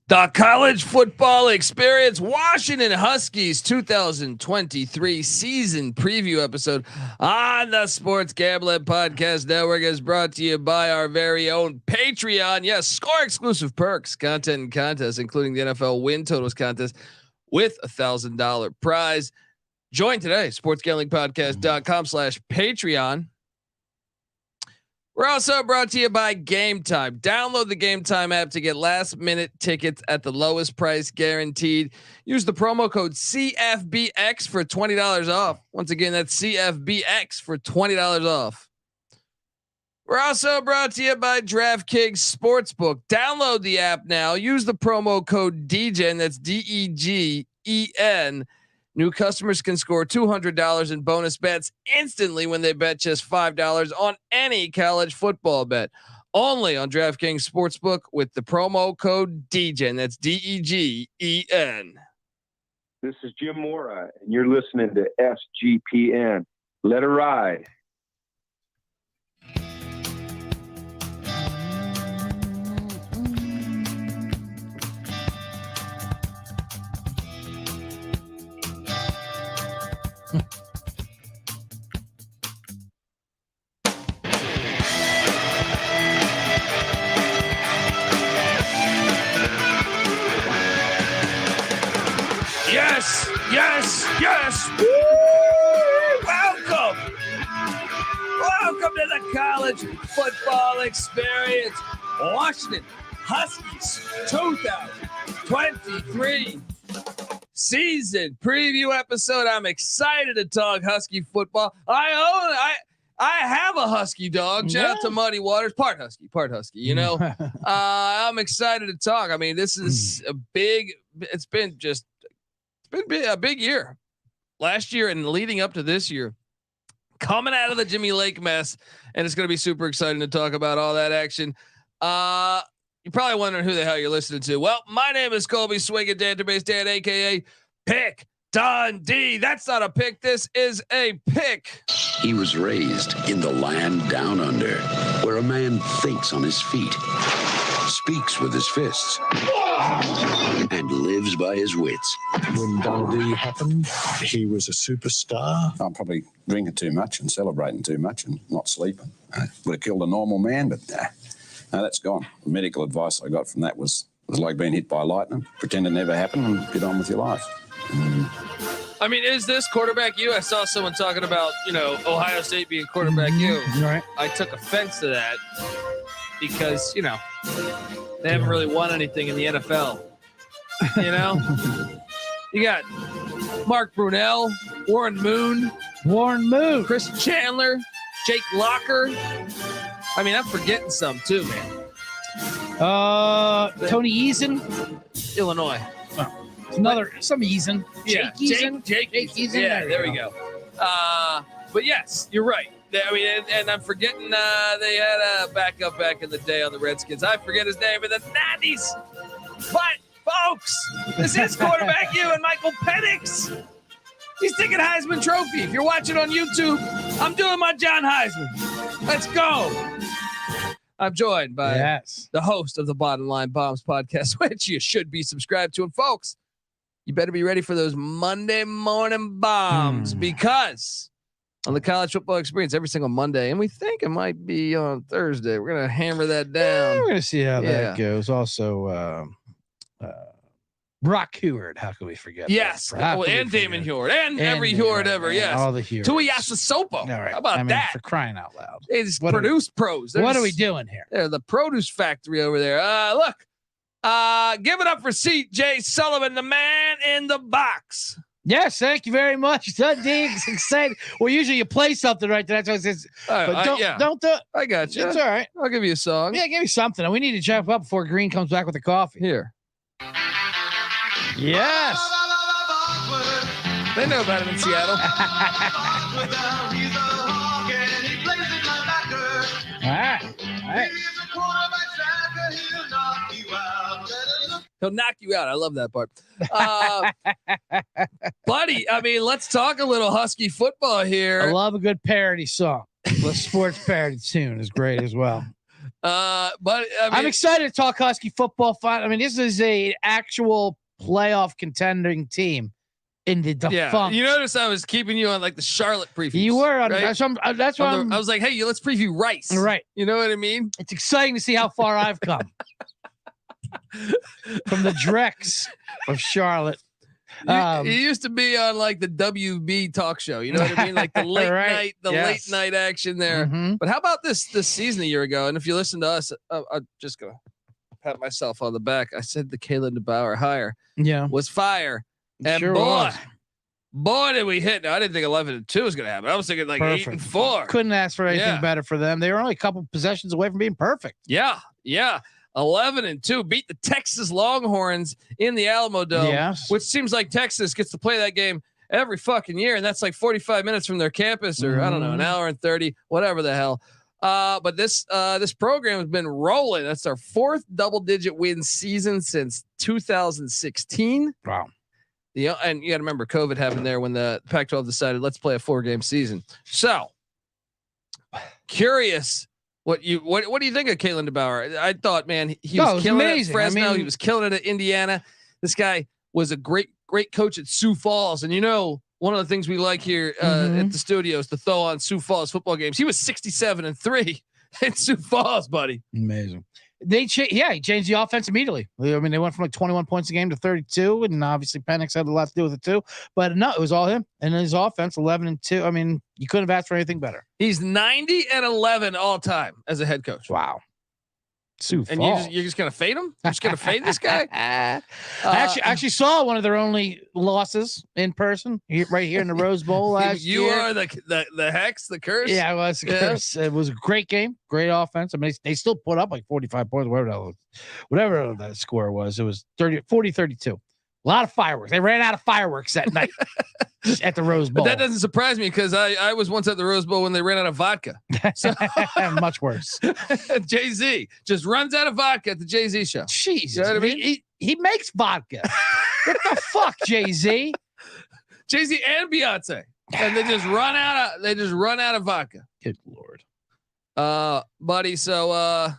The college football experience, Washington Huskies 2023 season preview episode on the Sports Gambling Podcast Network is brought to you by our very own Patreon. Yes, score exclusive perks, content and contests, including the NFL win totals contest with $1,000 prize. Join today, sportsgamblingpodcast.com/Patreon. We're also brought to you by Game Time. Download the Game Time app to get last minute tickets at the lowest price guaranteed. Use the promo code CFBX for $20 off. Once again, that's CFBX for $20 off. We're also brought to you by DraftKings Sportsbook. Download the app now. Use the promo code DEGEN. That's DEGEN. New customers can score $200 in bonus bets instantly when they bet just $5 on any college football bet. Only on DraftKings Sportsbook with the promo code DEGEN. That's DEGEN. This is Jim Mora, and you're listening to SGPN. Let it ride. Yes. Woo! Welcome to the college football experience. Washington Huskies 2023 season preview episode. I'm excited to talk Husky football. I have a Husky dog. Shout out to Muddy Waters, part Husky. You know, I'm excited to talk. I mean, this is a big. It's been a big year. Last year and leading up to this year, coming out of the Jimmy Lake mess, and it's going to be super exciting to talk about all that action. You're probably wondering who the hell you're listening to. Well, my name is Colby Swing at Database Dan, aka Pick Dundee. That's not a pick. This is a pick. He was raised in the land down under, where a man thinks on his feet, speaks with his fists, and lives by his wits. When Dundee happened, he was a superstar. I'm probably drinking too much and celebrating too much and not sleeping. Would have killed a normal man, but no, that's gone. The medical advice I got from that was like being hit by lightning. Pretend it never happened and get on with your life. I mean, is this quarterback you? I saw someone talking about, Ohio State being quarterback you. Right. I took offense to that because, they haven't really won anything in the NFL. You got Mark Brunell, Warren Moon, Chris Chandler, Jake Locker. I mean, I'm forgetting some too, man. Tony Eason, Illinois. Some Eason. Yeah, Jake Eason. Yeah, there we go. But yes, you're right. I mean, and I'm forgetting they had a backup back in the day on the Redskins. I forget his name in the 90s. But folks, this is quarterback you and Michael Penix. He's taking Heisman Trophy. If you're watching on YouTube, I'm doing my John Heisman. Let's go. I'm joined by the host of the Bottom Line Bombs podcast, which you should be subscribed to. And folks, you better be ready for those Monday morning bombs because on the college football experience every single Monday, and we think it might be on Thursday, we're going to hammer that down. We're going to see how that goes. Also, Brock Heward. How can we forget? Yes. And Damon Heward and every Heward ever. Yes. All the Hewards. Tuiasa Sopo. All right. How about that? For crying out loud. It's produced pros. What are we doing here? They're the produce factory over there. Look, give it up for C.J. Sullivan, the man in the box. Yes, thank you very much. Dundee is excited. Well, usually you play something right there. That's what it says. But don't do it. I got you. It's all right. I'll give you a song. Yeah, give me something. We need to jump up before Green comes back with the coffee. Here. Yes. They know about him in Seattle. All right. He'll knock you out. I love that part. Buddy, I mean, let's talk a little Husky football here. I love a good parody song. The sports parody tune is great as well. But I'm excited to talk Husky football. I mean, this is a actual playoff contending team in the defunct. You notice I was keeping you on like the Charlotte previews. You were on. Right? That's why I was like, hey, let's preview Rice. Right. You know what I mean? It's exciting to see how far I've come from the dregs of Charlotte. You used to be on like the WB talk show. You know what I mean? Like the late right. late night action there. Mm-hmm. But how about this season a year ago? And if you listen to us, I'm just gonna pat myself on the back. I said the Kayla DeBauer hire was fire. And sure boy, did we hit. Now, I didn't think 11-2 was going to happen. I was thinking like perfect. 8-4. Couldn't ask for anything better for them. They were only a couple possessions away from being perfect. Yeah. 11-2 beat the Texas Longhorns in the Alamo Dome, which seems like Texas gets to play that game every fucking year. And that's like 45 minutes from their campus or I don't know, an hour and 30, whatever the hell. But this program has been rolling. That's our 4th double-digit win season since 2016. Wow. And you got to remember COVID happened there when the Pac-12 decided let's play a 4-game season. So curious what do you think of Kalen DeBauer? I thought, man, he was killing it at Fresno. He was killing it at Indiana. This guy was a great coach at Sioux Falls. And one of the things we like here at the studio is to throw on Sioux Falls football games. He was 67-3 in Sioux Falls, buddy. Amazing. He changed the offense immediately. I mean, they went from like 21 points a game to 32, and obviously Penix had a lot to do with it too. But no, it was all him and his offense. 11-2. I mean, you couldn't have asked for anything better. He's 90-11 all time as a head coach. Wow. Sioux and Falls. you're just gonna fade him? You're just gonna fade this guy? I actually saw one of their only losses in person right here in the Rose Bowl last year. You are the hex, the curse. Yeah, it was. Curse. It was a great game, great offense. I mean, they still put up like 45 points, whatever that score was. It was 40-32. A lot of fireworks. They ran out of fireworks that night at the Rose Bowl. But that doesn't surprise me because I was once at the Rose Bowl when they ran out of vodka. So much worse. Jay-Z just runs out of vodka at the Jay-Z show. Jesus, you know what I mean? He makes vodka. What the fuck, Jay-Z? Jay-Z and Beyonce, and they just run out of vodka. Good Lord. Buddy. So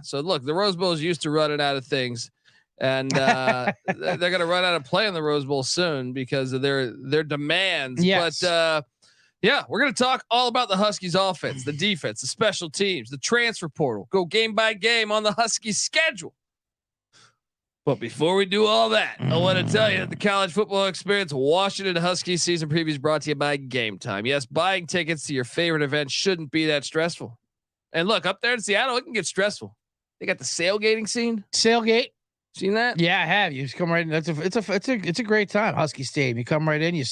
So look, the Rose Bowl is used to running out of things. And they're going to run out of play in the Rose Bowl soon because of their demands. Yes. But we're going to talk all about the Huskies offense, the defense, the special teams, the transfer portal, go game by game on the Huskies schedule. But before we do all that, I want to tell you that the College Football Experience Washington Huskies season preview is brought to you by Game Time. Yes, buying tickets to your favorite event shouldn't be that stressful. And look, up there in Seattle, it can get stressful. They got the sailgating scene. Sailgate. Seen that? Yeah, I have. You just come right in. It's a great time. Husky Stadium. You come right in. You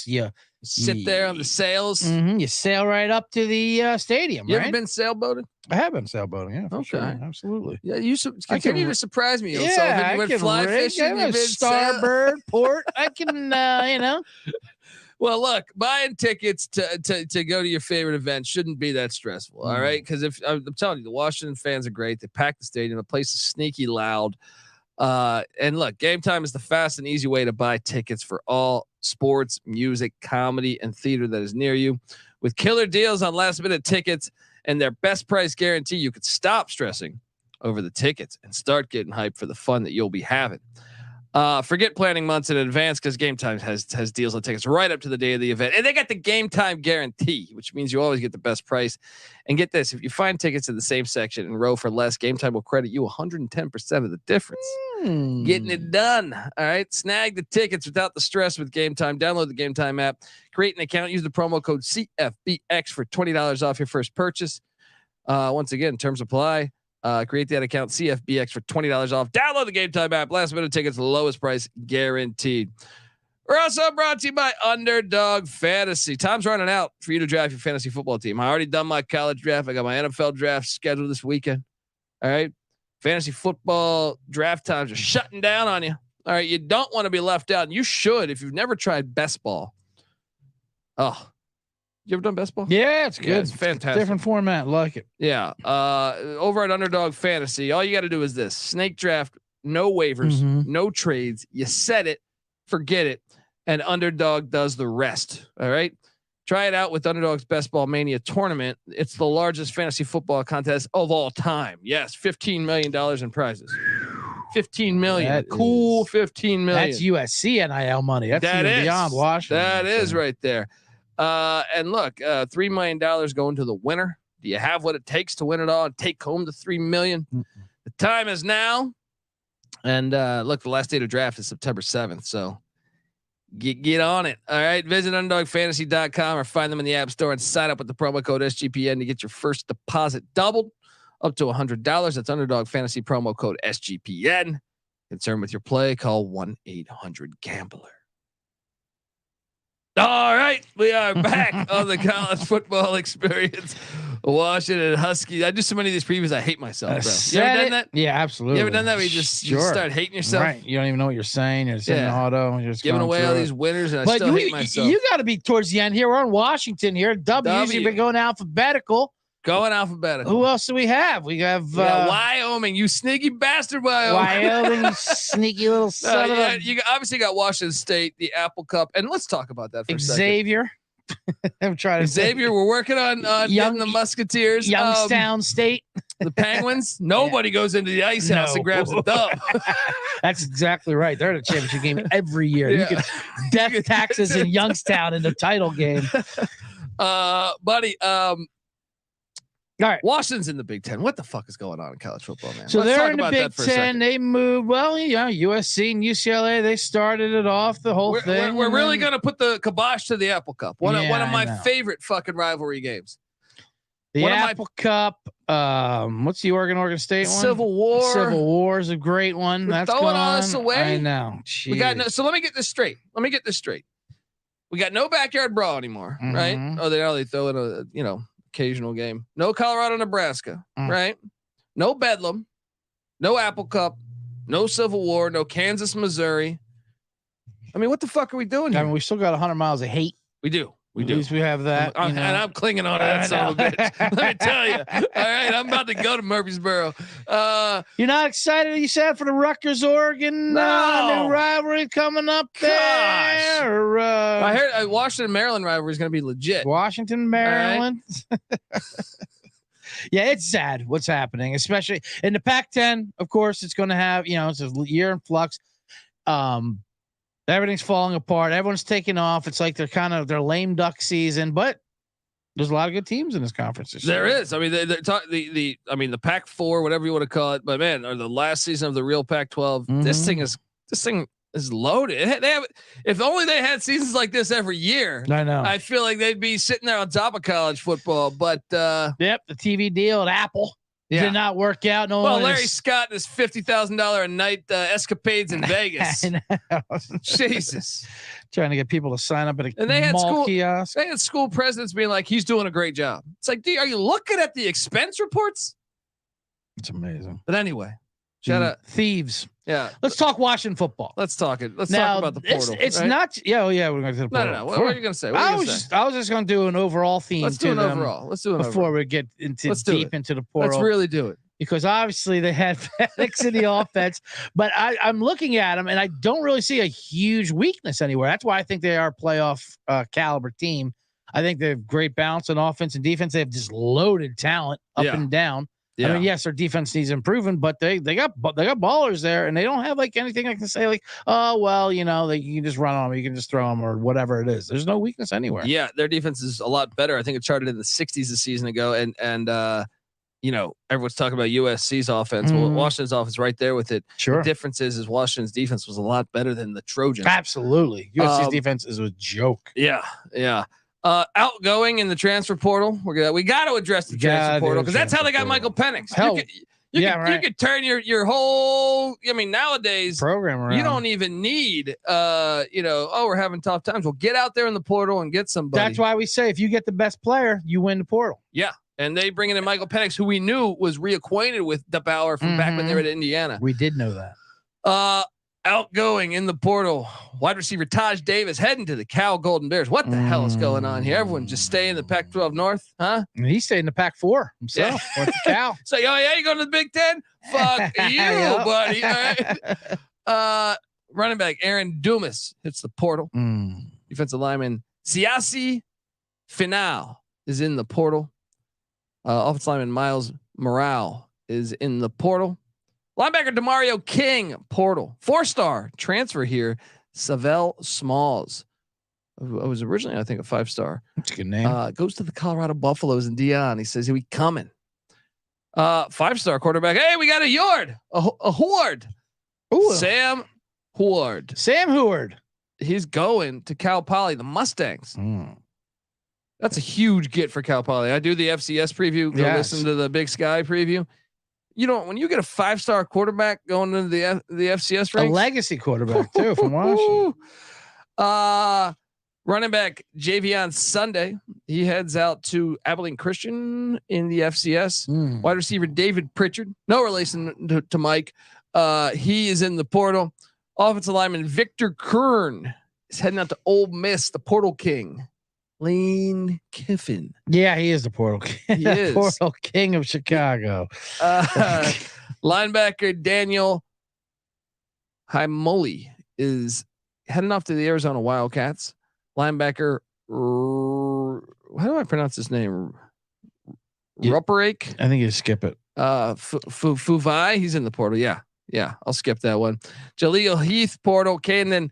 sit there on the sails. Mm-hmm, you sail right up to the stadium. You ever been sailboating? I have been sailboating. Yeah, okay, sure. Absolutely. Yeah, you continue to surprise me. Yeah, you went fly fishing. You starboard port. I can, Well, look, buying tickets to go to your favorite event shouldn't be that stressful. All right, because if I'm telling you, the Washington fans are great. They pack the stadium. The place is sneaky loud. And look, Game Time is the fast and easy way to buy tickets for all sports, music, comedy, and theater that is near you. With killer deals on last minute tickets and their best price guarantee, you could stop stressing over the tickets and start getting hyped for the fun that you'll be having. Forget planning months in advance because Game Time has deals on tickets right up to the day of the event. And they got the Game Time guarantee, which means you always get the best price. And get this, if you find tickets in the same section and row for less, Game Time will credit you 110% of the difference. Getting it done. All right. Snag the tickets without the stress with Game Time. Download the Game Time app. Create an account. Use the promo code CFBX for $20 off your first purchase. Once again, terms apply. Create that account, CFBX, for $20 off. Download the Game Time app. Last minute tickets, lowest price guaranteed. We're also brought to you by Underdog Fantasy. Time's running out for you to draft your fantasy football team. I already done my college draft. I got my NFL draft scheduled this weekend. All right. Fantasy football draft times are shutting down on you. All right. You don't want to be left out. And you should if you've never tried Best Ball. Oh, you ever done Best Ball? Yeah, it's good. Yeah, it's fantastic. Different format. Like it. Yeah. Over at Underdog Fantasy, all you got to do is this: snake draft, no waivers, no trades. You set it, forget it, and Underdog does the rest. All right. Try it out with Underdog's Best Ball Mania tournament. It's the largest fantasy football contest of all time. Yes, $15 million in prizes. 15 million. That Cool is- 15 million. That's USC NIL money. That's That even is. beyond Washington. That is right there. And look, $3 million going to the winner. Do you have what it takes to win it all and take home the $3 million? The time is now. And look, the last day to draft is September 7th. So get on it. All right. Visit underdogfantasy.com or find them in the App Store and sign up with the promo code SGPN to get your first deposit doubled up to $100. That's Underdog Fantasy promo code SGPN. Concerned with your play, call 1-800-GAMBLER. All right, we are back on the college football experience. Washington Huskies. I do so many of these previews. I hate myself, bro. You ever done that? Yeah, absolutely. You ever done that? Where you just start hating yourself? Right. You don't even know what you're saying. You're just in the auto. You're just Giving going away through all it. these winners, and I But still hate myself. you got to be towards the end here. We're on Washington here. W's. You've been going alphabetical. Going alphabetical. Who else do we have? We have Wyoming. You sneaky bastard, Wyoming. Wyoming, you sneaky little son of a you obviously got Washington State, the Apple Cup, and let's talk about that for a second. Xavier. I'm trying to Xavier, we're working on getting the Musketeers. Youngstown State. The Penguins. Nobody goes into the ice house and grabs a dub. That's exactly right. They're in a championship game every year. Yeah. You can death taxes in Youngstown in the title game. Buddy. All right. Washington's in the Big Ten. What the fuck is going on in college football, man? So Let's they're talk in the about Big that for a Ten. second. They moved. Well, USC and UCLA. They started it off. The whole thing. We're and really then going to put the kibosh to the Apple Cup. One of I my know. favorite fucking rivalry games. the one of my- Apple Cup. What's the Oregon State one? Civil War. Civil War is a great one. We're That's throwing going all on. this away? I know. We got no, Jeez. so let me get this straight. We got no backyard brawl anymore, right? Mhm. Oh, they throw in a occasional game. No Colorado, Nebraska, Mm. right? No Bedlam, no Apple Cup, no Civil War, no Kansas, Missouri. I mean, what the fuck are we doing I here? mean, we still got 100 miles of hate. We do. At least we have that. And I'm clinging on to that son of a bitch. Let me tell you. All right, I'm about to go to Murfreesboro. You're not excited, you said, for the Rutgers Oregon No. new rivalry coming up there? I heard Washington Maryland rivalry is going to be legit. Washington, Maryland. Yeah, it's sad what's happening, especially in the Pac-10. Of course, it's going to have, it's a year in flux. Everything's falling apart. Everyone's taking off. It's like they're lame duck season, but there's a lot of good teams in this conference. This There year. is. I mean, the Pac-4, whatever you want to call it, but man, or the last season of the real Pac-12. This Mhm. thing is loaded. They have. If only they had seasons like this every year. I know. I feel like they'd be sitting there on top of college football. But Yep, the TV deal at Apple did not work out. No well, one Larry is- Scott and his $50,000 a night escapades in Vegas. I know. Jesus. Trying to get people to sign up at a And they had mall school- kiosk. They had school presidents being like, "He's doing a great job." It's like, are you looking at the expense reports? It's amazing. But anyway, shout out. Thieves. Yeah. Let's talk Washington football. Let's talk it. Let's Now, talk about the portal. It's right? not. Yeah, we're going to the No, portal. no, no. What are you going to say? What are I you was gonna say? I was just going to do an overall theme. Let's to do an them overall. Let's do an before overall. we get into Let's do deep it. into the Let's portal. really do it. Because obviously they had Penix in the offense, but I'm looking at them and I don't really see a huge weakness anywhere. That's why I think they are a playoff caliber team. I think they have great balance on offense and defense. They have just loaded talent up Yeah. and down. Yeah. I mean, yes, their defense needs improvement, but they got ballers there, and they don't have like anything I can say like, oh well, you can just run on them, you can just throw them or whatever it is. There's no weakness anywhere. Yeah, their defense is a lot better. I think it charted in the 60s a season ago, and everyone's talking about USC's offense. Well, Mhm. Washington's offense right there with it. Sure, The difference is Washington's defense was a lot better than the Trojans. absolutely. USC's Um, defense is a joke. Yeah, yeah. Outgoing in the transfer portal. We got to address the We transfer gotta portal do because that's how they got transfer Michael Penix. Hell, You right. could turn your whole. I mean, nowadays Program around. you don't even need. We're having tough times. Well, get out there in the portal and get somebody. That's why we say if you get the best player, you win the portal. Yeah, and they bring in Michael Penix, who we knew was reacquainted with DeBauer from back when they were at Indiana. We did know that. Outgoing in the portal, wide receiver Taj Davis heading to the Cal Golden Bears. What the hell is going on here? Everyone just stay in the Pac-12 North, huh? And he stayed in the Pac-4 himself. Went to Cal. So, you going to the Big Ten? Fuck you, Yep. buddy. All right. Running back Aaron Dumas hits the portal. Defensive lineman Siasi Finau is in the portal. Offensive lineman Miles Morale is in the portal. Linebacker Demario King, portal. 4-star transfer here. Savell Smalls. I was originally, I think, a 5-star. That's a good name. Goes to the Colorado Buffaloes and Dion. He says, "We coming." 5-star quarterback. Hey, we got a Yard. A Horde. Ooh, Sam Horde. Sam Howard. He's going to Cal Poly, the Mustangs. That's a huge get for Cal Poly. I do the FCS preview. Go listen to the Big Sky preview. You know, when you get a 5-star quarterback going into the FCS ranks, a legacy quarterback too from Washington. Running back Javion Sunday. He heads out to Abilene Christian in the FCS. Wide receiver David Pritchard. No relation to Mike. He is in the portal. Offensive lineman Victor Kern is heading out to Ole Miss, the portal king. Lane Kiffin. Yeah, he is the portal king. He is. Portal king of Chicago. Linebacker Daniel Haimoli is heading off to the Arizona Wildcats. Linebacker, how do I pronounce his name? Ruperake? I think you skip it. Fuvai, he's in the portal. Yeah, I'll skip that one. Jaleel Heath, portal. Caden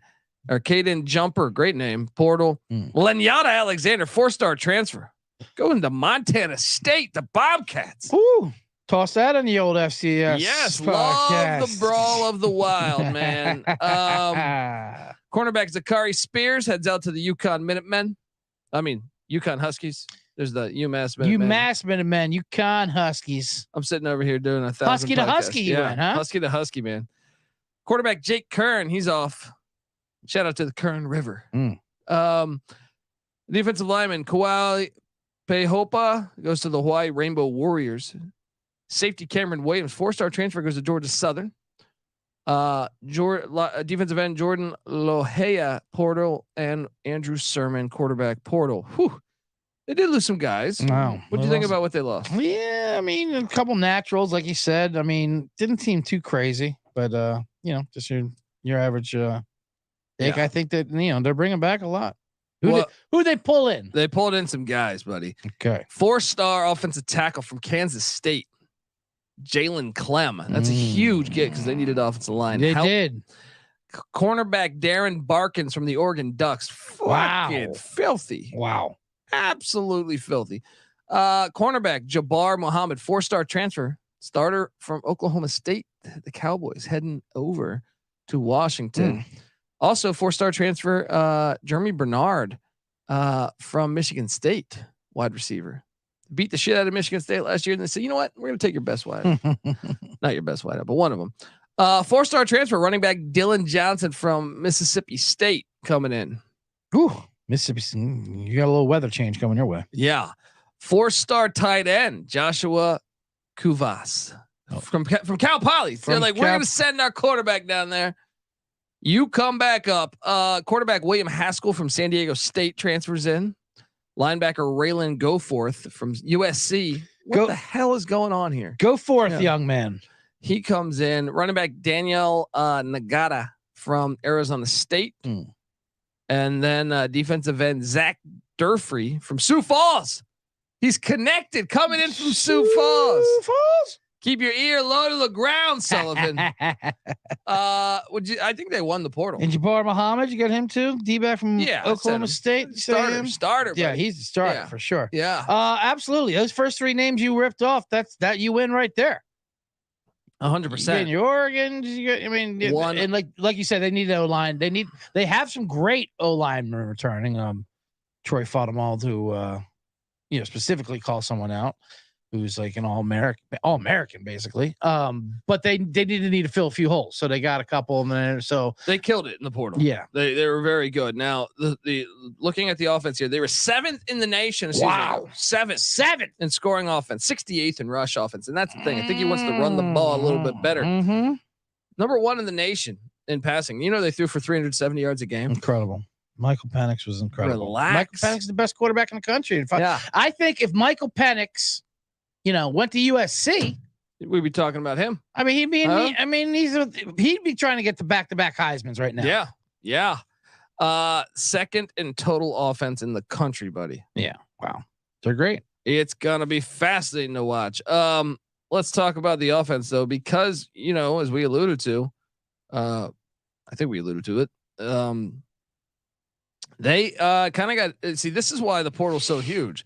Jumper, great name, portal. Lenyata Alexander, 4-star transfer. Going to Montana State, the Bobcats. Ooh, toss that in the old FCS. Yes, podcast. love the brawl of the wild, man. Cornerback Zachary Spears heads out to the UConn Huskies. There's the UMass Minutemen. UMass Minutemen, UConn Huskies. I'm sitting over here doing 1,000 Husky to podcasts. Husky, you went, huh? Husky to Husky, man. Quarterback Jake Kern, he's off. Shout out to the Kern River. Defensive lineman Kawhi Pehopa goes to the Hawaii Rainbow Warriors. Safety Cameron Williams, 4-star transfer, goes to Georgia Southern. Defensive end Jordan Lohea, portal, and Andrew Sermon, quarterback, portal. Whew. They did lose some guys. Wow. What do you think about what they lost? Yeah, I mean, a couple naturals, like you said. I mean, didn't seem too crazy, but just your average take. I think that they're bringing back a lot. Who they pull in? They pulled in some guys, buddy. Okay. 4-star offensive tackle from Kansas State, Jalen Clem. That's a huge get because they needed offensive line. They did. Cornerback Darren Barkins from the Oregon Ducks. Fucking filthy. Wow. Absolutely filthy. Cornerback Jabbar Muhammad, 4-star transfer, starter from Oklahoma State. The Cowboys heading over to Washington. Also 4-star transfer, Jeremy Bernard from Michigan State, wide receiver. Beat the shit out of Michigan State last year, and they said, "You know what? We're going to take your best wide, not your best wide, but one of them." 4-star transfer, running back Dylan Johnson from Mississippi State coming in. Ooh, Mississippi, you got a little weather change coming your way. Yeah. 4-star tight end Joshua Kuvas from Cal Poly. They're like, we're going to send our quarterback down there. You come back up. Quarterback William Haskell from San Diego State transfers in. Linebacker Raylan Goforth from USC. What the hell is going on here? Go forth, young man. He comes in. Running back Daniel Nagata from Arizona State. And then defensive end Zach Durfree from Sioux Falls. He's connected coming in from Sioux Falls. Keep your ear low to the ground, Sullivan. I think they won the portal. And Jabbar Muhammad, you got him too? D-back from Oklahoma State. Starter. Yeah, he's the starter for sure. Yeah. Absolutely. Those first 3 names you ripped off, that you win right there. 100%. In your Oregon, and like you said, they need the O-line. They have some great O-line returning. Troy Fodemald, who specifically call someone out, who's like an all-American basically. But they need to fill a few holes, so they got a couple of them. So they killed it in the portal. Yeah, they were very good. Now the looking at the offense here, they were 7th in the nation. Wow, 7th in scoring offense, 68th in rush offense, and that's the thing. I think he wants to run the ball a little bit better. Number 1 in the nation in passing. They threw for 370 yards a game. Incredible. Michael Penix was incredible. Relax. Michael Penix is the best quarterback in the country. I think if Michael Penix, went to USC, we'd be talking about him. I mean, he'd be trying to get the back-to-back Heismans right now. Yeah. 2nd in total offense in the country, buddy. Yeah. Wow, they're great. It's gonna be fascinating to watch. Let's talk about the offense though, because as we alluded to, I think we alluded to it. They kind of got see. This is why the portal's so huge,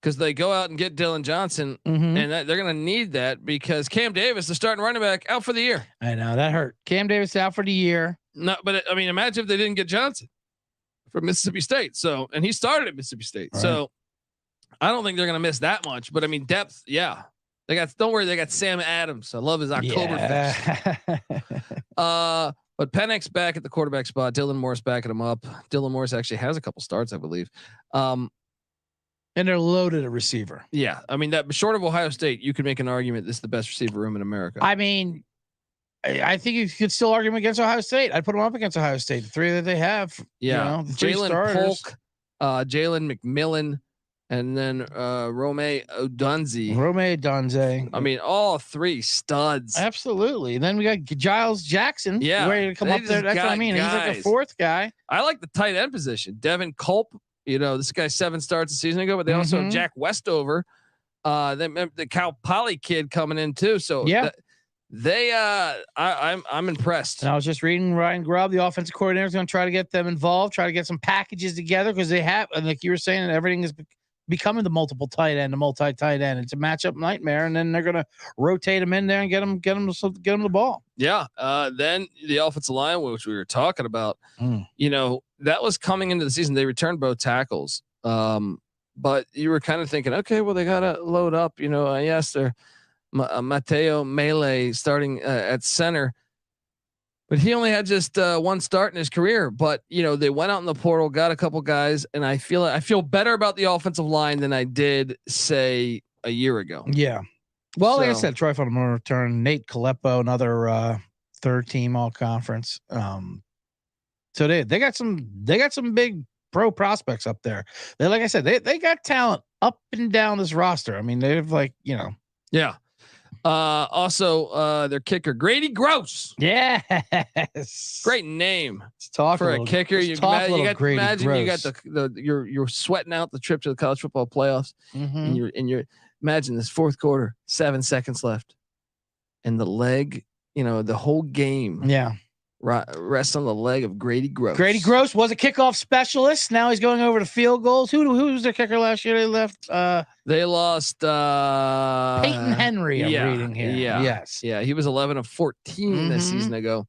because they go out and get Dylan Johnson, and they're going to need that because Cam Davis, the starting running back, out for the year. I know that hurt. Cam Davis out for the year. No, but I mean, imagine if they didn't get Johnson from Mississippi State. So, and he started at Mississippi State. Right. So, I don't think they're going to miss that much. But I mean, depth, yeah. Don't worry, they got Sam Adams. I love his Oktoberfest. But Penix back at the quarterback spot. Dylan Morris backing him up. Dylan Morris actually has a couple starts, I believe. And they're loaded at receiver. Yeah, I mean that short of Ohio State, you could make an argument this is the best receiver room in America. I mean, I think you could still argue against Ohio State. I'd put them up against Ohio State. The three that they have. Yeah, Jalen Polk, Jalen McMillan, and then Rome Odunze. I mean, all three studs. Absolutely. And then we got Giles Jackson. Yeah, ready to come up there. That's what I mean. He's like the fourth guy. I like the tight end position. Devin Culp. This guy 7 starts a season ago, but they also have Jack Westover. The Cal Poly kid coming in too. So yeah, I'm impressed. And I was just reading Ryan Grubb, the offensive coordinator, is going to try to get them involved, try to get some packages together because they have, and like you were saying, everything is becoming the multiple tight end, the multi tight end. It's a matchup nightmare, and then they're going to rotate them in there and get them the ball. Yeah. Then the offensive line, which we were talking about, that was coming into the season. They returned both tackles. But you were kind of thinking, okay, well, they got to load up, yes, they're Mateo Mele starting at center, but he only had just one start in his career. But they went out in the portal, got a couple guys, and I feel better about the offensive line than I did say a year ago. Yeah. Well, like I said, Troy Fulton will return. Nate Caleppo, another third team all conference. So they got some big pro prospects up there. They, like I said, they got talent up and down this roster. I mean, they've yeah. Also, their kicker Grady Gross. Yes, great name. Let's talk for a kicker. You got imagine Gross. You got you're sweating out the trip to the college football playoffs, and you're imagine this fourth quarter, 7 seconds left, and the leg, the whole game. Yeah. Rests on the leg of Grady Gross. Grady Gross was a kickoff specialist. Now he's going over to field goals. Who was their kicker last year? They left. They lost Peyton Henry. I'm reading here. Yeah. Yes. Yeah. He was 11 of 14 this season ago.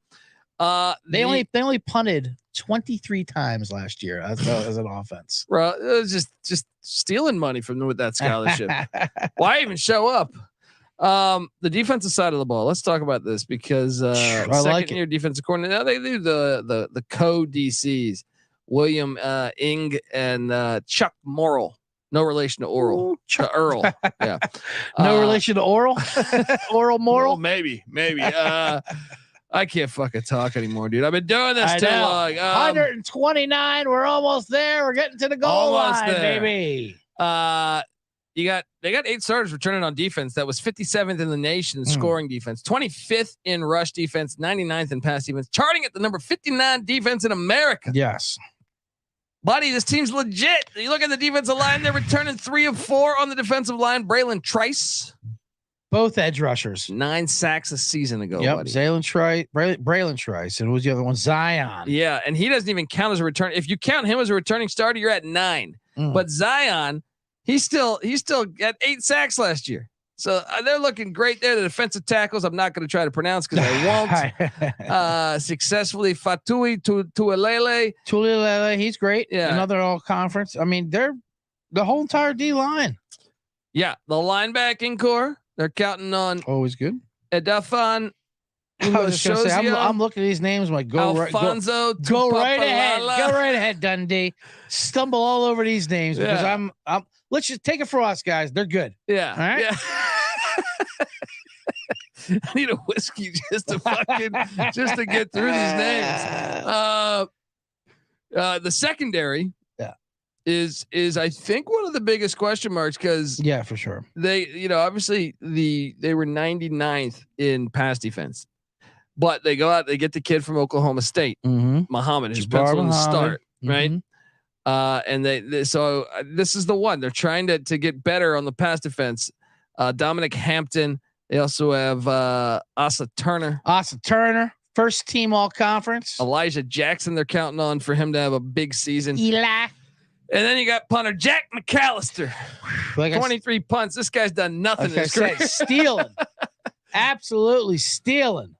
They only punted 23 times last year as an offense. Bro, it was just stealing money from them with that scholarship. Why even show up? The defensive side of the ball. Let's talk about this because second year defensive coordinator. Now they do the co-DCs, William Ing and Chuck Morrill. No relation to Oral. To Earl. Yeah. No relation to Oral. Oral Morrill. Well, maybe. I can't fucking talk anymore, dude. I've been doing this too long. 129. We're almost there. We're getting to the goal line, baby. They got 8 starters returning on defense. That was 57th in the nation in scoring defense, 25th in rush defense, 99th in pass defense, charting at the number 59 defense in America. Yes. Buddy, this team's legit. You look at the defensive line, they're returning 3 of 4 on the defensive line. Braylon Trice. Both edge rushers. 9 sacks a season ago, yep, buddy. Braylon Trice. And who was the other one? Zion. Yeah, and he doesn't even count as a return. If you count him as a returning starter, you're at 9. But Zion, he still got 8 sacks last year. So they're looking great there. The defensive tackles, I'm not going to try to pronounce because I won't. Successfully Fatui Tuilele. He's great. Yeah. Another all conference. I mean, they're the whole entire D line. Yeah. The linebacking core, they're counting on. Always good. Edafan. I was just gonna say, I'm looking at these names. I'm like, go right ahead, Dundee. Stumble all over these names because I'm. Let's just take it for us, guys. They're good. Yeah. All right. Yeah. I need a whiskey just to get through these names. The secondary. Is I think one of the biggest question marks because for sure they obviously they were 99th in pass defense, but they go out, they get the kid from Oklahoma State, Muhammad, who's penciled to start, right? And so this is the one they're trying to get better on the pass defense. Dominic Hampton. They also have Asa Turner, first team all conference. Elijah Jackson. They're counting on for him to have a big season. Eli. And then you got punter Jack McAllister, Like 23 punts. This guy's done nothing in his career. Stealing, absolutely stealing.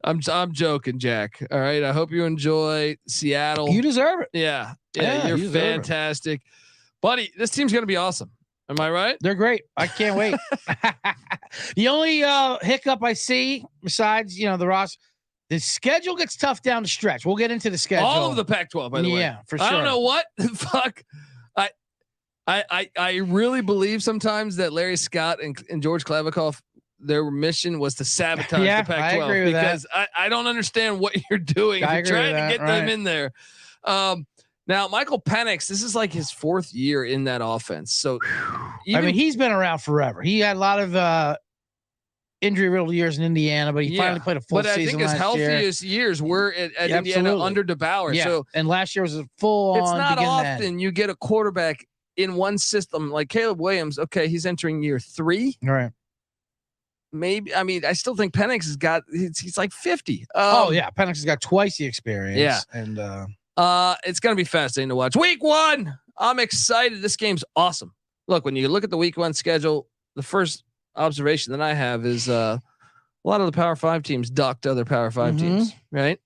I'm joking, Jack. All right. I hope you enjoy Seattle. You deserve it. Yeah, Yeah, you're you deserve it. fantastic, buddy. This team's gonna be awesome. Am I right? They're great. I can't wait. The only hiccup I see, besides the Ross, the schedule gets tough down the stretch. We'll get into the schedule. All of the Pac-12, by the way. Yeah, for sure. I don't know what the fuck. I really believe sometimes that Larry Scott and George Klavikov, their mission was to sabotage Yeah, the Pac-12 I agree with because I don't understand what you're doing. I You're agree trying with to that, get them in there. Now Michael Penix, this is like his 4th year in that offense. So I mean, he's been around forever. He had a lot of injury-riddled years in Indiana, but he finally played a full season. But I think his healthiest years were at Indiana under DeBauer. Yeah. So and last year was a full. It's not often you get a quarterback in one system like Caleb Williams. Okay, he's entering year 3. All right. Maybe. I mean, I still think Penix has got. He's like 50. Penix has got twice the experience. Yeah, and it's gonna be fascinating to watch. Week 1, I'm excited. This game's awesome. Look, when you look at the Week 1 schedule, the first observation that I have is a lot of the Power 5 teams ducked other Power 5 teams, right?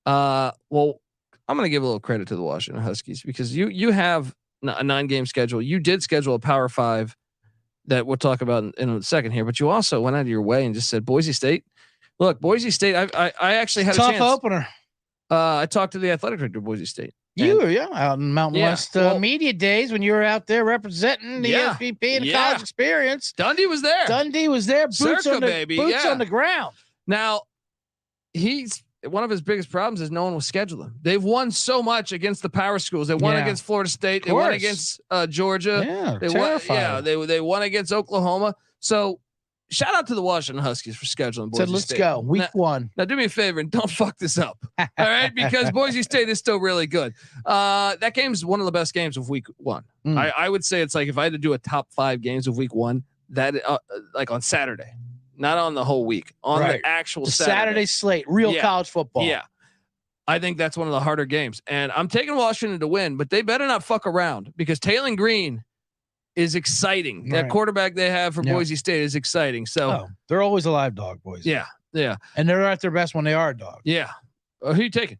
Well, I'm gonna give a little credit to the Washington Huskies because you have a 9-game schedule. You did schedule a Power 5 that we'll talk about in a second here, but you also went out of your way and just said Boise State. Look, Boise State. I actually had a tough chance. opener. I talked to the athletic director of Boise State. You were out in Mountain West media days when you were out there representing the SVP and the college experience. Dundee was there. Boots on the ground. Now, one of his biggest problems is no one will schedule him. They've won so much against the power schools. They won against Florida State. They won against Georgia. Yeah, they won against Oklahoma. So shout out to the Washington Huskies for scheduling Boise Let's State. go. Week 1. Now do me a favor and don't fuck this up. All right. Because Boise State is still really good. That game is one of the best games of week 1. I would say it's like, if I had to do a top 5 games of week 1, that like on Saturday, not on the whole week, on the actual Saturday slate, real college football. Yeah. I think that's one of the harder games, and I'm taking Washington to win, but they better not fuck around because Taylon Green is exciting. That quarterback they have for Boise State is exciting. So they're always a live dog, boys. Yeah. And they're at their best when they are a dog. Yeah. Who are you taking?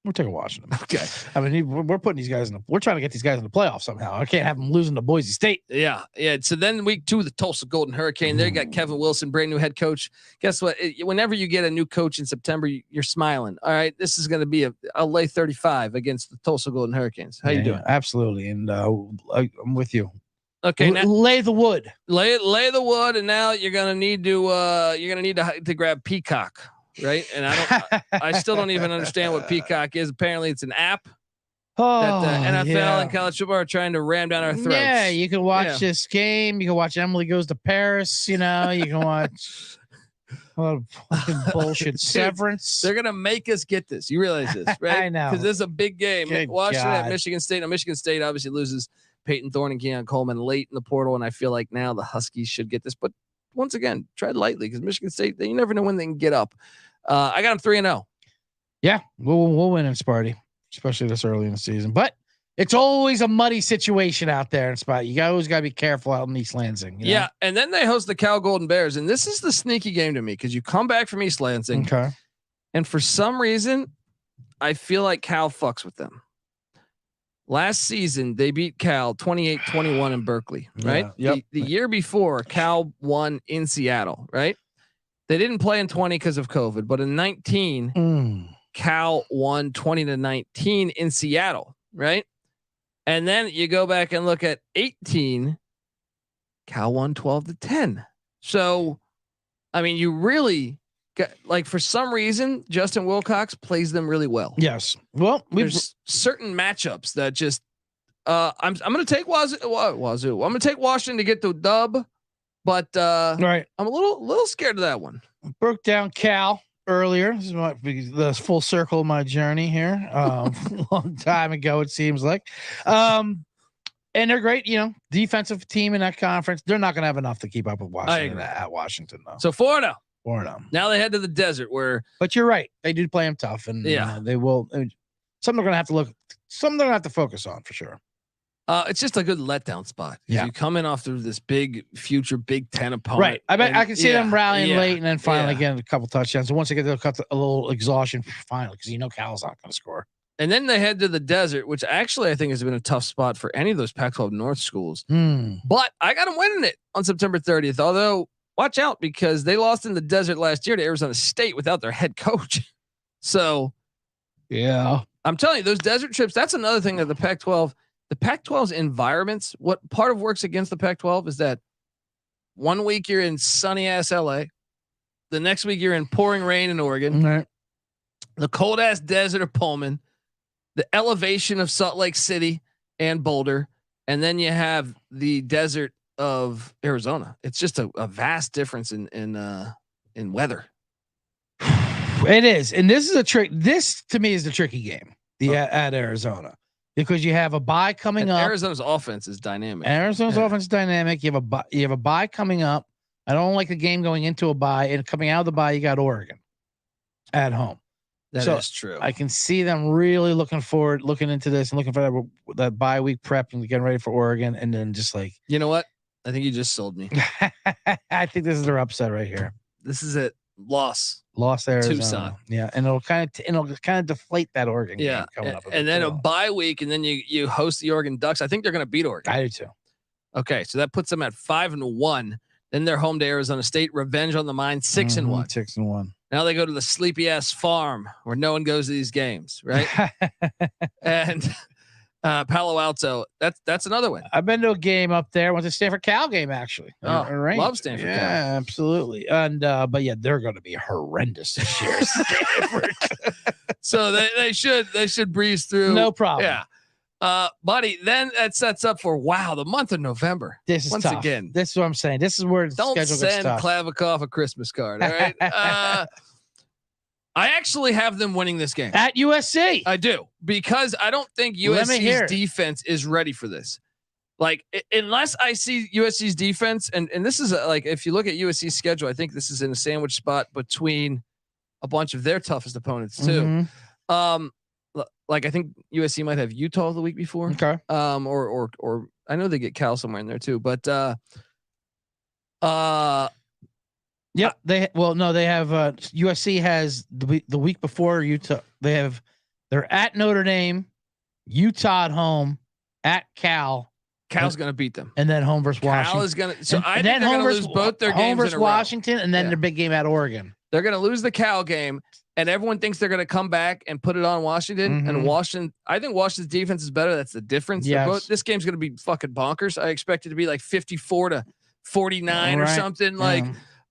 We're taking Washington. Okay. I mean, we're putting these guys we're trying to get these guys in the playoffs somehow. I can't have them losing to Boise State. Yeah. So then week 2, the Tulsa Golden Hurricane. They got Kevin Wilson, brand new head coach. Guess what? Whenever you get a new coach in September, you're smiling. All right. This is going to be I'll lay 35 against the Tulsa Golden Hurricanes. How you doing? Absolutely. And I'm with you. Okay. Now, lay the wood. Lay the wood. And now you're going to need to grab Peacock. Right. And I still don't even understand what Peacock is. Apparently it's an app that the NFL and college football are trying to ram down our throats. Yeah. You can watch this game. You can watch Emily Goes to Paris. You can watch bullshit Severance. They're going to make us get this. You realize this, right? I know. Because this is a big game. Good Washington God. at Michigan State. Now, Michigan State obviously loses Peyton Thorne and Keon Coleman late in the portal. And I feel like now the Huskies should get this. But once again, tread lightly because Michigan State, you never know when they can get up. I got them 3-0. Yeah, we'll win in Sparty, especially this early in the season. But it's always a muddy situation out there in Sparty. You always got to be careful out in East Lansing. Yeah, and then they host the Cal Golden Bears, and this is the sneaky game to me because you come back from East Lansing, and for some reason, I feel like Cal fucks with them. Last season, they beat Cal 28-21 in Berkeley, right? Yeah, yep. The year before, Cal won in Seattle, right? They didn't play in 20 because of COVID, but in 19, Cal won 20-19 in Seattle, right? And then you go back and look at 18, Cal won 12-10. So, I mean, you really got, like, for some reason, Justin Wilcox plays them really well. Yes. Well, there's certain matchups that just, I'm going to take Wazoo. I'm going to take Washington to get the dub. But I'm a little scared of that one. Broke down Cal. earlier. This is the full circle of my journey here. Long time ago, it seems like. And they're great, defensive team in that conference. They're not going to have enough to keep up with Washington at Washington, though. So 4-0. 4-0. Now they head to the desert where. But you're right. They do play them tough, and they will. Something they're going to have to look. Something they're going to have to focus on for sure. It's just a good letdown spot. Yeah. You come in off through this big future Big Ten opponent. Right. I can see them rallying late and then finally yeah. getting a couple touchdowns. And once they get to cut a little exhaustion, finally, because Cal's not going to score. And then they head to the desert, which actually I think has been a tough spot for any of those Pac-12 North schools. But I got them winning it on September 30th. Although, watch out because they lost in the desert last year to Arizona State without their head coach. So, yeah, I'm telling you, those desert trips, that's another thing that the Pac-12's environments, what part of works against the Pac-12 is that 1 week you're in sunny ass LA. The next week you're in pouring rain in Oregon, right. The cold ass desert of Pullman, the elevation of Salt Lake City and Boulder. And then you have the desert of Arizona. It's just a vast difference in weather. It is. And this is a trick. This to me is the tricky game. At Arizona. Because you have a bye coming up. Arizona's offense is dynamic. Arizona's offense is dynamic. You have a bye coming up. I don't like the game going into a bye, and coming out of the bye, you got Oregon at home. That is true. I can see them really looking into this and looking for that bye week prep and getting ready for Oregon, and then just like, you know what? I think you just sold me. I think this is their upset right here. This is it. Lost Arizona. Tucson. Yeah, and it'll kind of deflate that Oregon game coming up. And then a bye week, and then you host the Oregon Ducks. I think they're going to beat Oregon. I do too. Okay, so that puts them at 5-1. Then they're home to Arizona State. Revenge on the mind, 6-1. 6-1. Now they go to the sleepy ass farm where no one goes to these games, right? And Palo Alto. That's another one. I've been to a game up there. Went to Stanford Cal game actually. Love Stanford Cal. Yeah, absolutely. And but yeah, they're going to be horrendous this year. Stanford. So they should breeze through. No problem. Yeah. Buddy, then that sets up for the month of November. This is once tough. again. This is what I'm saying. This is where the Don't schedule gets send tough. Klavikov a Christmas card. All right. I actually have them winning this game at USC. I do, because I don't think USC's defense is ready for this. Like, unless I see USC's defense, and this is like, if you look at USC's schedule, I think this is in a sandwich spot between a bunch of their toughest opponents too. Mm-hmm. Like I think USC might have Utah the week before. Okay. Or I know they get Cal somewhere in there too, but yeah, they have USC has the week before Utah. They're at Notre Dame, Utah at home, at Cal. Cal's going to beat them, and then home versus Washington. Cal is going to. So I think they're going to lose both their games. Home versus in a row. Washington, and then their big game at Oregon. They're going to lose the Cal game, and everyone thinks they're going to come back and put it on Washington. Mm-hmm. And Washington, I think Washington's defense is better. That's the difference. Yes. This game's going to be fucking bonkers. I expect it to be like 54-49 or something like.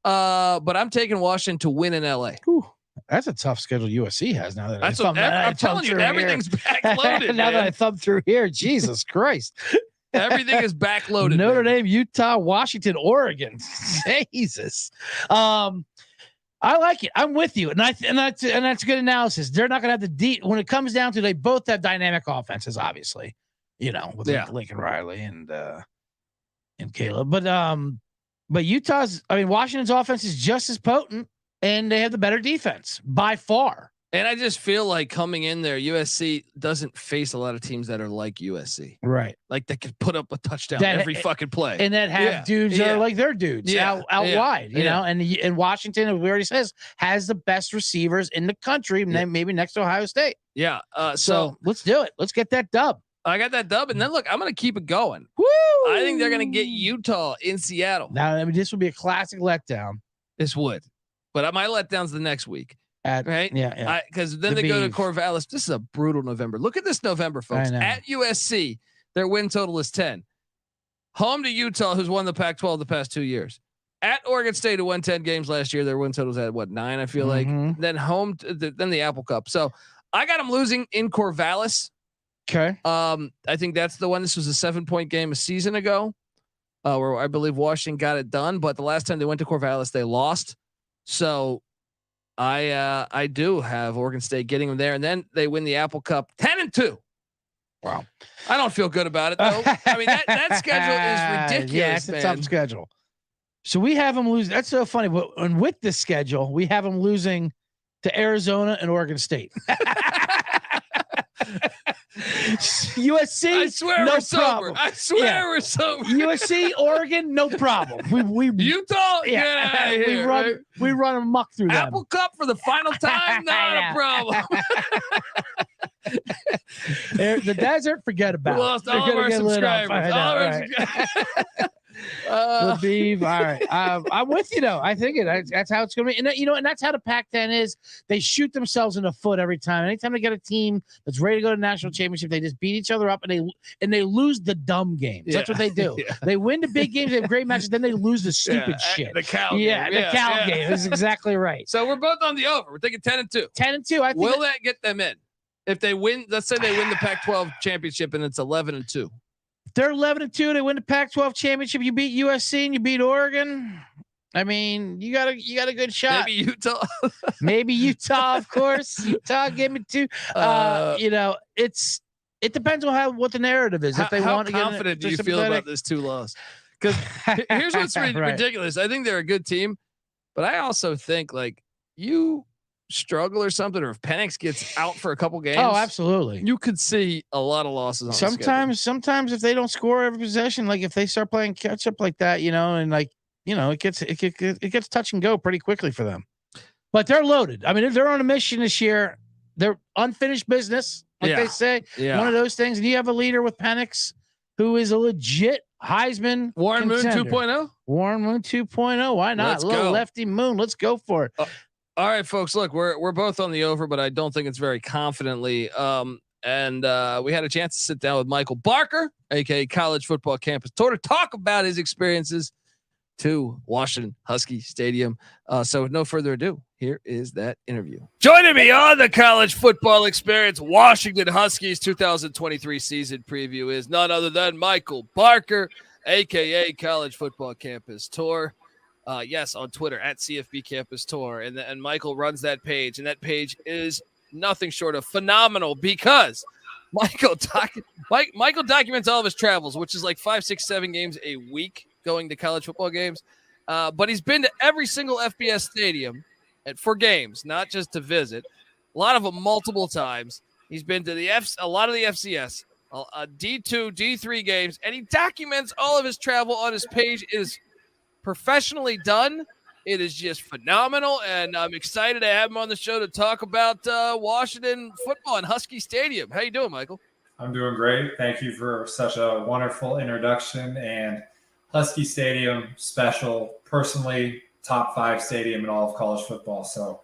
But I'm taking Washington to win in LA. Whew. That's a tough schedule USC has now. That I'm telling you, everything's backloaded. Now that I thumb through here, Jesus Christ. Everything is backloaded. Notre Dame, Utah, Washington, Oregon. Jesus. I like it. I'm with you. And that's good analysis. They're not going to have the deep when it comes down to, they both have dynamic offenses, obviously, with Lincoln Riley and Caleb. But Washington's offense is just as potent, and they have the better defense by far. And I just feel like coming in there, USC doesn't face a lot of teams that are like USC. Right. Like they could put up a touchdown every fucking play. And that have dudes that are like their dudes out wide, you know, and Washington, we already says, has the best receivers in the country, maybe next to Ohio State. Yeah. So let's do it. Let's get that dub. I got that dub. And then look, I'm going to keep it going. Woo! I think they're going to get Utah in Seattle. Now, this would be a classic letdown. This would. But my letdown's the next week. Right? Yeah. Because then they go to Corvallis. This is a brutal November. Look at this November, folks. At USC, their win total is 10. Home to Utah, who's won the Pac-12 the past 2 years. At Oregon State, who won 10 games last year, their win total was at 9, I feel like. Then home to then the Apple Cup. So I got them losing in Corvallis. Okay. I think that's the one. This was a 7-point game a season ago, where I believe Washington got it done. But the last time they went to Corvallis, they lost. So I do have Oregon State getting them there, and then they win the Apple Cup 10-2. Wow. I don't feel good about it though. I mean that schedule is ridiculous. Yeah, it's a tough schedule. So we have them lose. That's so funny. But and with this schedule, we have them losing to Arizona and Oregon State. USC, I swear no we're sober. problem. I swear we're sober. USC, Oregon, no problem. We Utah, get out of here. We run amok through them. Apple Cup for the final time, not a problem. The desert, forget about. We lost it. all of our subscribers. All right. I'm with you though. I think that's how it's going to be, and that's how the Pac-10 is. They shoot themselves in the foot every time. Anytime they get a team that's ready to go to the national championship, they just beat each other up and they lose the dumb games. Yeah. That's what they do. Yeah. They win the big games, they have great matches, then they lose the stupid shit. The Cal game. The Cal game is exactly right. So we're both on the over. We're thinking 10-2. 10-2. I think will that get them in? If they win, let's say they win the Pac-12 championship and it's 11-2. They're 11-2. They win the Pac-12 championship. You beat USC and you beat Oregon. I mean, you got a good shot. Maybe Utah. Maybe Utah, of course. Utah, give me 2. It depends on what the narrative is. If they want to get, how confident do you feel about this 2 loss? Because here's what's ridiculous. I think they're a good team, but I also think like you struggle or something, or if Penix gets out for a couple games, absolutely, you could see a lot of losses. On sometimes if they don't score every possession, like if they start playing catch up like that, and it gets touch and go pretty quickly for them. But they're loaded. I mean, they're on a mission this year. They're unfinished business, like they say. Yeah. One of those things. And you have a leader with Penix who is a legit Heisman Warren contender. Moon 2.0. Warren Moon 2.0. Why not? Let's a little go. lefty Moon. Let's go for it. All right, folks. Look, we're both on the over, but I don't think it's very confidently. And we had a chance to sit down with Michael Barker, aka College Football Campus Tour, to talk about his experiences to Washington Husky Stadium. So with no further ado, here is that interview. Joining me on the College Football Experience Washington Huskies 2023 season preview is none other than Michael Barker, aka College Football Campus Tour. Yes, on Twitter at CFB Campus Tour, and Michael runs that page, and that page is nothing short of phenomenal because Michael documents all of his travels, which is like 5, 6, 7 games a week going to college football games. But he's been to every single FBS stadium for games, not just to visit. A lot of them multiple times. He's been to a lot of the FCS, D2, D3 games, and he documents all of his travel on his page. It is professionally done. It is just phenomenal, and I'm excited to have him on the show to talk about Washington football and Husky Stadium. How you doing, Michael? I'm doing great. Thank you for such a wonderful introduction. And Husky Stadium, special, personally, top 5 stadium in all of college football. So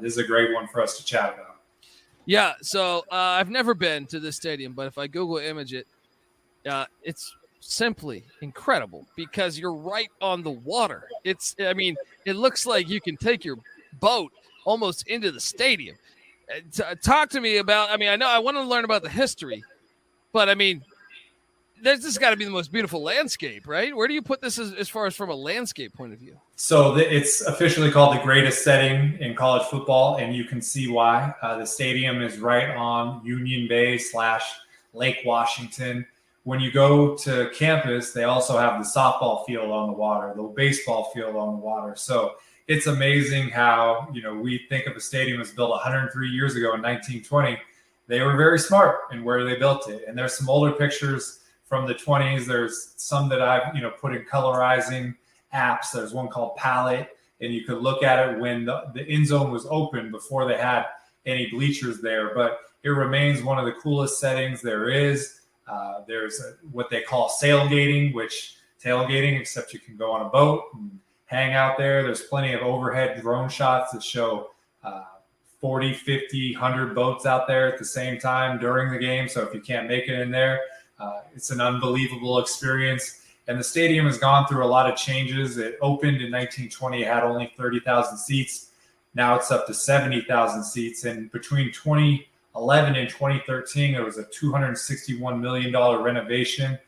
this is a great one for us to chat about. Yeah, so I've never been to this stadium, but if I Google image it, it's simply incredible because you're right on the water. It looks like you can take your boat almost into the stadium. Talk to me about, I know I want to learn about the history, but this has got to be the most beautiful landscape, right? Where do you put this as far as from a landscape point of view? So it's officially called the greatest setting in college football, and you can see why. The stadium is right on Union Bay / Lake Washington. When you go to campus, they also have the softball field on the water, the baseball field on the water. So it's amazing how, we think of a stadium as built 103 years ago in 1920. They were very smart in where they built it. And there's some older pictures from the 20s. There's some that I've, put in colorizing apps. There's one called Palette, and you could look at it when the end zone was open before they had any bleachers there. But it remains one of the coolest settings there is. There's what they call tailgating, except you can go on a boat and hang out there. There's plenty of overhead drone shots that show 40, 50, 100 boats out there at the same time during the game. So if you can't make it in there, it's an unbelievable experience. And the stadium has gone through a lot of changes. It opened in 1920, it had only 30,000 seats. Now it's up to 70,000 seats. And between 2011 and 2013, there was a $261 million renovation.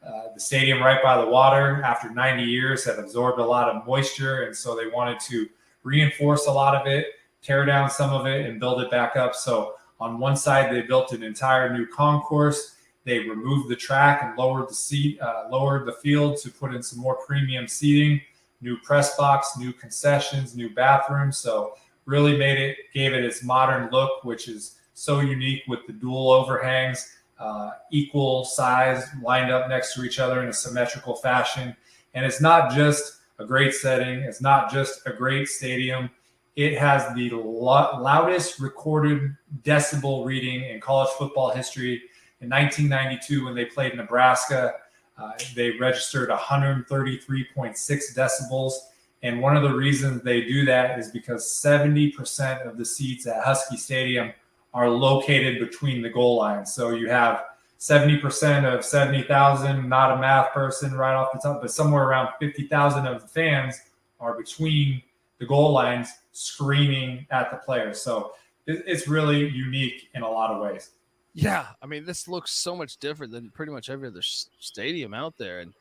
The stadium right by the water, after 90 years, had absorbed a lot of moisture, and so they wanted to reinforce a lot of it, tear down some of it and build it back up. So on one side, they built an entire new concourse. They removed the track and lowered the field to put in some more premium seating, new press box, new concessions, new bathrooms. So really gave it its modern look, which is so unique with the dual overhangs, equal size, lined up next to each other in a symmetrical fashion. And it's not just a great setting. It's not just a great stadium. It has the loudest recorded decibel reading in college football history. In 1992, when they played Nebraska, they registered 133.6 decibels. And one of the reasons they do that is because 70% of the seats at Husky Stadium are located between the goal lines. So you have 70% of 70,000, not a math person right off the top, but somewhere around 50,000 of the fans are between the goal lines screaming at the players. So it's really unique in a lot of ways. Yeah, I mean, this looks so much different than pretty much every other stadium out there, and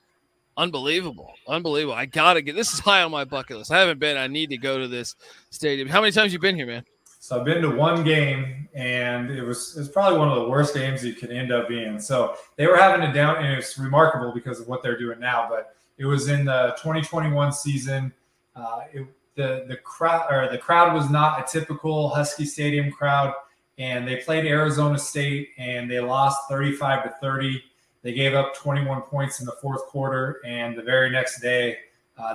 unbelievable. I gotta get this is high on my bucket list. I haven't been. I need to go to this stadium. How many times you been here, man? So I've been to one game, and it was probably one of the worst games you could end up being. So they were having and it's remarkable because of what they're doing now. But it was in the 2021 season. The crowd was not a typical Husky Stadium crowd. And they played Arizona State, and they lost 35-30. They gave up 21 points in the fourth quarter, and the very next day,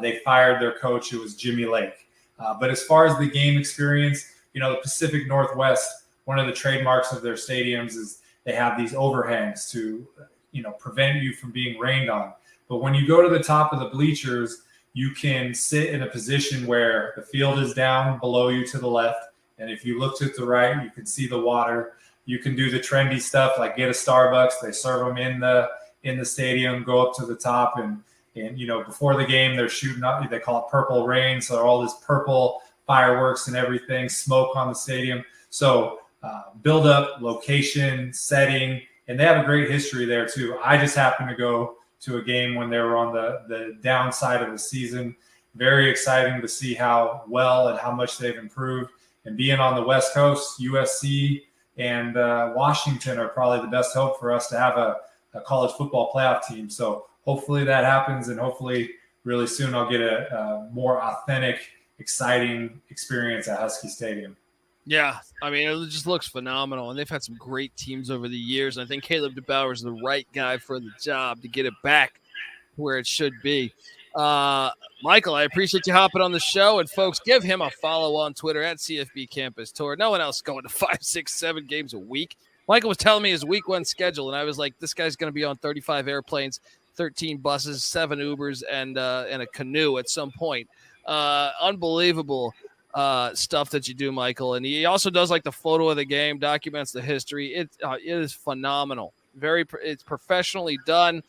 they fired their coach. It was Jimmy Lake. But as far as the game experience, the Pacific Northwest, one of the trademarks of their stadiums is they have these overhangs to, prevent you from being rained on. But when you go to the top of the bleachers, you can sit in a position where the field is down below you to the left. And if you look to the right, you can see the water. You can do the trendy stuff like get a Starbucks. They serve them in the stadium. Go up to the top, and before the game they're shooting up. They call it purple rain, so all this purple fireworks and everything, smoke on the stadium. So build up, location, setting, and they have a great history there too. I just happened to go to a game when they were on the downside of the season. Very exciting to see how well and how much they've improved. And being on the West Coast, USC and Washington are probably the best hope for us to have a college football playoff team. So hopefully that happens, and hopefully really soon I'll get a more authentic, exciting experience at Husky Stadium. Yeah, I mean, it just looks phenomenal, and they've had some great teams over the years. And I think Caleb DeBauer is the right guy for the job to get it back where it should be. Michael, I appreciate you hopping on the show, and folks, give him a follow on Twitter at CFB Campus Tour. No one else going to 5, 6, 7 games a week. Michael was telling me his week one schedule, and I was like, this guy's going to be on 35 airplanes, 13 buses, 7 Ubers, and a canoe at some point. Unbelievable stuff that you do, Michael. And he also does like the photo of the game, documents the history. It is phenomenal. It's professionally done.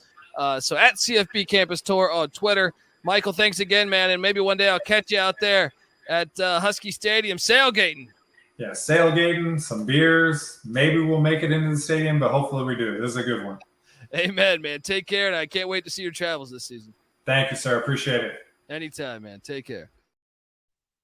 So at CFB Campus Tour on Twitter. Michael, thanks again, man. And maybe one day I'll catch you out there at Husky Stadium sailgating. Yeah, sailgating, some beers. Maybe we'll make it into the stadium, but hopefully we do. This is a good one. Amen, man. Take care, and I can't wait to see your travels this season. Thank you, sir. Appreciate it. Anytime, man. Take care.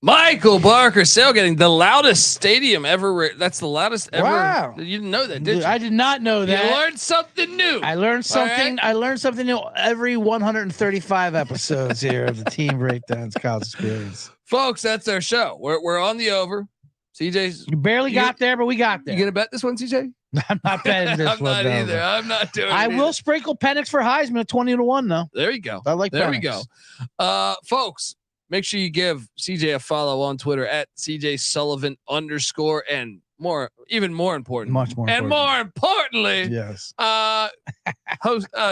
Michael Barker, sailgating, the loudest stadium ever. That's the loudest ever. Wow. You didn't know that, did you? I did not know that. You learned something new. I learned something. Right? I learned something new every 135 episodes here of the Team Breakdowns College Experience. Folks, that's our show. We're on the over. CJ's. You barely got there, but we got there. You gonna bet this one, CJ? I'm not betting this I'm one. not either. I'm not doing it. I either. will sprinkle Penix for Heisman at 20-1 though. There you go. I like there Penix. we go. Folks, make sure you give CJ a follow on Twitter at CJ Sullivan _ and even more important. Much more and important. more importantly, Yes.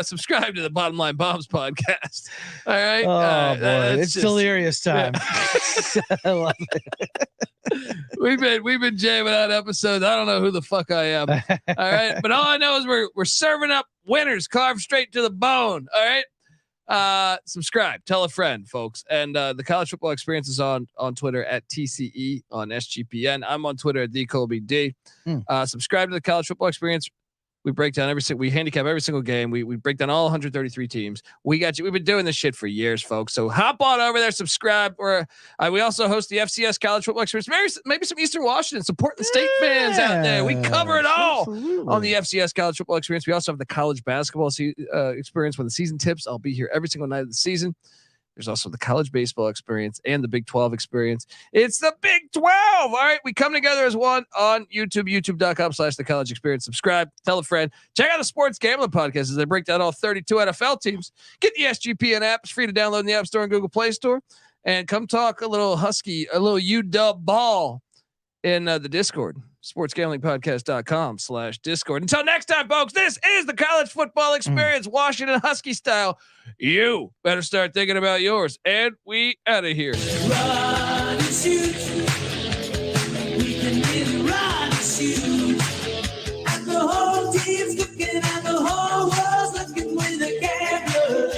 subscribe to the Bottom Line Bombs podcast. All right. Oh boy, it's just delirious time. I love it. We've been jamming out episodes. I don't know who the fuck I am. All right. But all I know is we're serving up winners carved straight to the bone. All right. Subscribe, tell a friend, folks. And the College Football Experience is on Twitter at TCE on SGPN. I'm on Twitter at DColbyD. Subscribe to the College Football Experience. We break down we handicap every single game. We break down all 133 teams. We got you. We've been doing this shit for years, folks. So hop on over there, subscribe. Or we also host the FCS College Football Experience. Maybe some Eastern Washington supporting the state fans out there. We cover it all on the FCS College Football Experience. We also have the college basketball experience with the season tips. I'll be here every single night of the season. There's also the college baseball experience and the Big 12 experience. It's the Big 12. All right. We come together as one on YouTube, youtube.com/the college experience. Subscribe, tell a friend. Check out the Sports Gambling Podcast as they break down all 32 NFL teams. Get the SGPN app. It's free to download in the App Store and Google Play Store. And come talk a little UW ball in the Discord. sportsgamblingpodcast.com/Discord. Until next time, folks, this is the college football experience, Washington Husky style. You better start thinking about yours. And we out of here. Run and shoot. We can really run and shoot. And the whole team's looking and the whole world's looking with the cameras.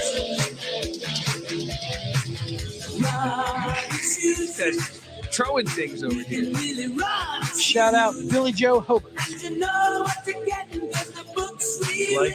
Run and shoot. That's throwing things over here. Really run. Shout out Billy Joe Hobart. And you know what you're getting 'cause the books read.